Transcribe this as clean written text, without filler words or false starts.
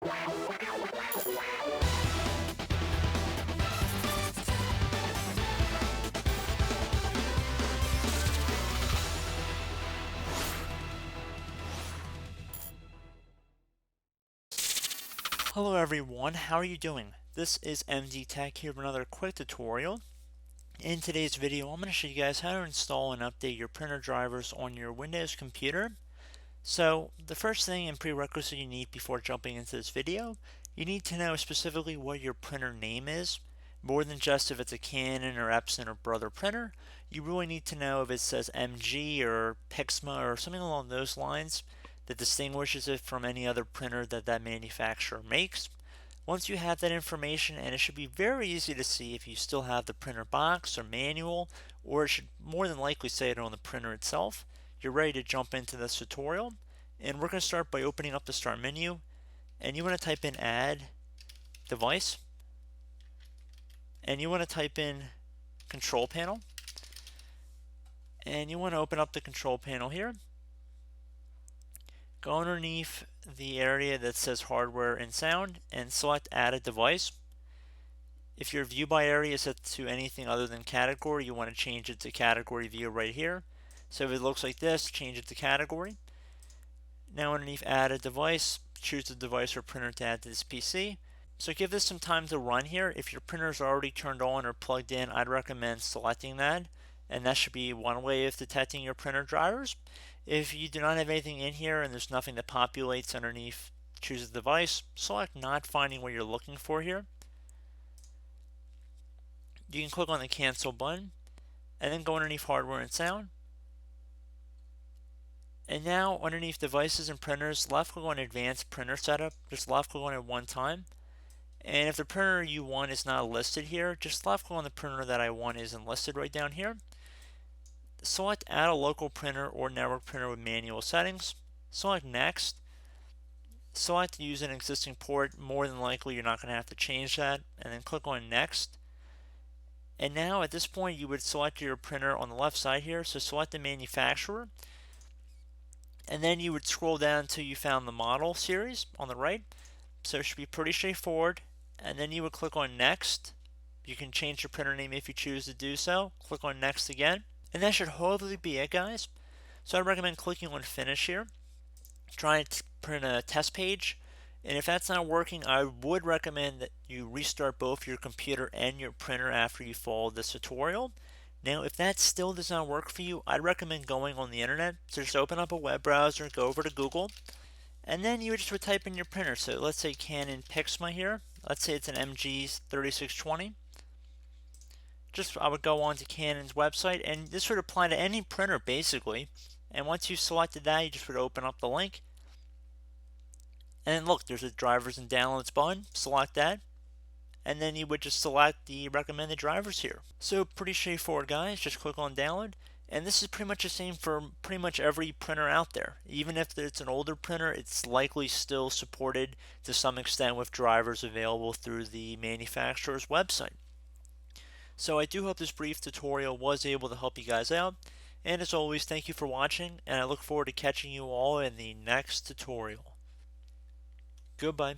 Hello everyone, how are you doing? This is MD Tech here with another quick tutorial. In today's video, I'm going to show you guys how to install and update your printer drivers on your Windows computer. So the first thing and prerequisite you need before jumping into this video, you need to know specifically what your printer name is. More than just if it's a Canon or Epson or Brother printer, you really need to know if it says MG or Pixma or something along those lines that distinguishes it from any other printer that manufacturer makes. Once you have that information, and it should be very easy to see if you still have the printer box or manual, or it should more than likely say it on the printer itself, you're ready to jump into this tutorial. And we're going to start by opening up the start menu, and you want to type in add device, and you want to type in control panel, and you want to open up the control panel here. Go underneath the area that says hardware and sound and select add a device. If your view by area is set to anything other than category, you want to change it to category view right here. So if it looks like this, change it to category. Now underneath add a device, choose the device or printer to add to this PC. So give this some time to run here. If your printer is already turned on or plugged in, I'd recommend selecting that. And that should be one way of detecting your printer drivers. If you do not have anything in here and there's nothing that populates underneath choose the device, select not finding what you're looking for here. You can click on the cancel button and then go underneath hardware and sound. And now underneath devices and printers, left click on advanced printer setup, just left click on it one time. And if the printer you want is not listed here, just left click on the printer that I want isn't listed right down here. Select add a local printer or network printer with manual settings. Select next. Select use an existing port. More than likely you're not going to have to change that. And then click on next. And now at this point you would select your printer on the left side here. So select the manufacturer. And then you would scroll down until you found the model series on the right. So it should be pretty straightforward. And then you would click on next. You can change your printer name if you choose to do so. Click on next again. And that should hopefully be it, guys. So I recommend clicking on finish here. Try to print a test page. And if that's not working, I would recommend that you restart both your computer and your printer after you follow this tutorial. Now, if that still does not work for you, I'd recommend going on the internet. So just open up a web browser, go over to Google, and then you would type in your printer. So let's say Canon Pixma here. Let's say it's an MG3620. I would go on to Canon's website, and this would apply to any printer basically. And once you selected that, you just would open up the link. And then look, there's a drivers and downloads button. Select that. And then you would just select the recommended drivers here. So pretty straightforward, guys. Just click on download. And this is pretty much the same for pretty much every printer out there. Even if it's an older printer, it's likely still supported to some extent with drivers available through the manufacturer's website. So I do hope this brief tutorial was able to help you guys out. And as always, thank you for watching, and I look forward to catching you all in the next tutorial. Goodbye.